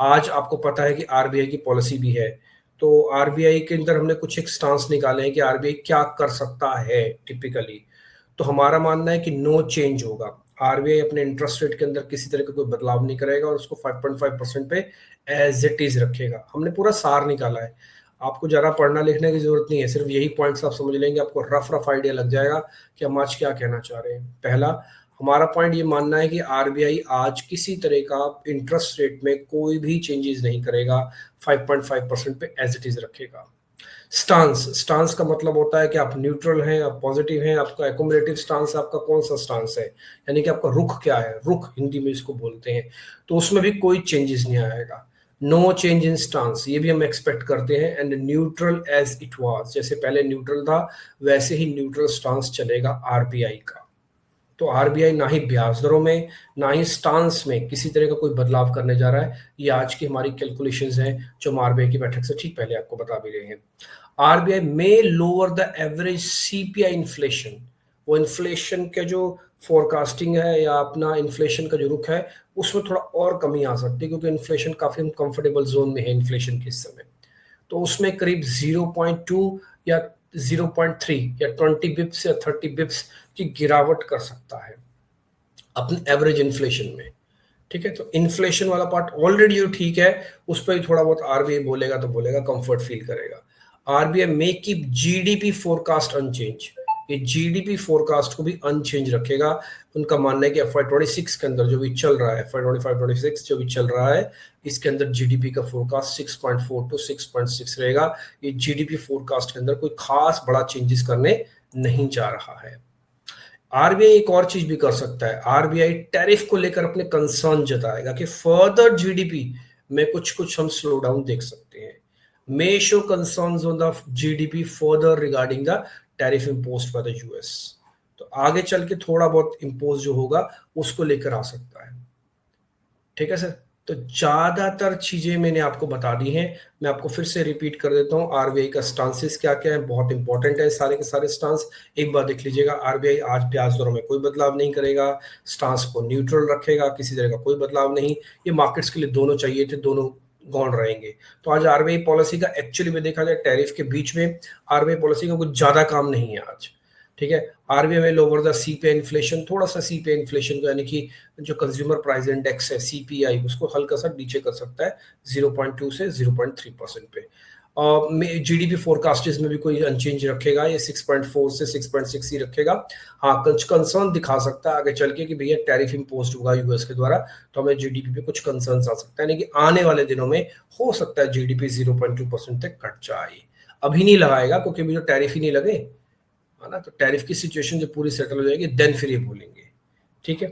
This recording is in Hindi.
आज आपको पता है कि आरबीआई की पॉलिसी भी है, तो आरबीआई के अंदर हमने कुछ एक स्टांस निकाले हैं कि आरबीआई क्या कर सकता है टिपिकली। तो हमारा मानना है कि नो चेंज होगा। आरबीआई अपने इंटरेस्ट रेट के अंदर किसी तरह का कोई बदलाव नहीं करेगा और उसको 5.5% पे एज इट इज रखेगा। हमने पूरा सार निकाला है, आपको ज़्यादा पढ़ना लिखने की जरूरत नहीं है, सिर्फ यही पॉइंट्स आप समझ लेंगे, आपको रफ रफ आइडिया लग जाएगा कि हम आज क्या कहना चाह रहे हैं। पहला, हमारा पॉइंट ये मानना है कि आरबीआई आज किसी तरह का इंटरेस्ट रेट में कोई भी चेंजेस नहीं करेगा, 5.5% पे एज इट इज रखेगा। स्टांस, स्टांस का मतलब होता है कि आप न्यूट्रल हैं, आप पॉजिटिव हैं, आपका एकोमोडेटिव स्टांस, आपका कौन सा स्टांस है, यानी कि आपका रुख क्या है, रुख हिंदी में इसको बोलते हैं। तो उसमें भी कोई चेंजेस नहीं आएगा, नो चेंज इन स्टांस, ये भी हम एक्सपेक्ट करते हैं। And neutral as it was, जैसे पहले न्यूट्रल था वैसे ही न्यूट्रल स्टांस चलेगा आरबीआई का। तो आरबीआई ना ही ब्याज दरों में ना ही स्टांस में किसी तरह का कोई बदलाव करने जा रहा है। ये आज की हमारी कैलकुलेशंस हैं जो हम आरबीआई की बैठक से ठीक पहले आपको बता भी रहे हैं। आरबीआई में lower the average CPI inflation, वो इन्फ्लेशन के जो फोरकास्टिंग है या अपना इन्फ्लेशन का जो रुख है उसमें थोड़ा और कमी आ सकती है, क्योंकि इन्फ्लेशन काफी कंफर्टेबल जोन में है इन्फ्लेशन के इस समय। तो उसमें करीब 0.2 या 0.3 या 20 बिप्स या 30 बिप्स की गिरावट कर सकता है अपने एवरेज इन्फ्लेशन में। ठीक है, तो इन्फ्लेशन वाला पार्ट ऑलरेडी जो ठीक है, उस पर ही थोड़ा बहुत आरबीआई बोलेगा तो बोलेगा, कंफर्ट फील करेगा। RBI may keep GDP forecast unchanged, ये जीडीपी फोरकास्ट को भी अनचेंज रखेगा। उनका मानना है कि FY26 के अंदर जो भी चल रहा है, FY25-26 जो भी चल रहा है, इसके अंदर जीडीपी का फोरकास्ट 6.4 टू 6.6 रहेगा। ये जीडीपी फोरकास्ट के अंदर कोई खास बड़ा चेंजेस करने नहीं जा रहा है। आरबीआई एक और चीज भी कर सकता है, आरबीआई टैरिफ को लेकर अपने कंसर्न जताएगा कि फर्दर जीडीपी में कुछ कुछ हम स्लो डाउन देख सकते हैं। May show concerns on the GDP further regarding the tariff imposed by the US. तो आगे चल के थोड़ा बहुत इम्पोज जो होगा उसको लेकर आ सकता है। ठीक है सर, तो ज्यादातर चीजें मैंने आपको बता दी हैं। मैं आपको फिर से रिपीट कर देता हूँ, आरबीआई का स्टांसेस क्या क्या है, बहुत इंपॉर्टेंट है सारे के सारे स्टांस। एक बार देख लीजिएगा, आरबीआई आज ब्याज दरों में कोई बदलाव नहीं करेगा, स्टांस को न्यूट्रल रखेगा, किसी तरह का कोई बदलाव नहीं। ये मार्केट्स के लिए दोनों चाहिए थे, दोनों गौण रहेंगे। तो आज आरबीआई पॉलिसी का एक्चुअली में देखा जाए टैरिफ के बीच में आरबीआई पॉलिसी का कुछ ज्यादा काम नहीं है आज। ठीक है, आरबीआई में लोअर द सीपीआई इन्फ्लेशन, थोड़ा सा सीपीआई इन्फ्लेशन को यानी कि जो कंज्यूमर प्राइस इंडेक्स है सीपीआई, उसको हल्का सा नीचे कर सकता है 0.2 से 0.3% पे। जीडीपी फोरकास्ट में भी कोई अनचेंज रखेगा, ये 6.4 से 6.6 ही रखेगा। हाँ, कुछ कंसर्न दिखा सकता है आगे चल के कि भैया टैरिफ इम्पोज होगा यूएस के द्वारा, तो हमें जीडीपी पे कुछ कंसर्न आ सकता है, यानी कि आने वाले दिनों में हो सकता है जीडीपी 0.2% तक कट जाए। अभी नहीं लगाएगा क्योंकि अभी जो टैरिफ ही नहीं लगे, है ना, तो टैरिफ की सिचुएशन जब पूरी सेटल हो जाएगी देन फिर ये बोलेंगे। ठीक है।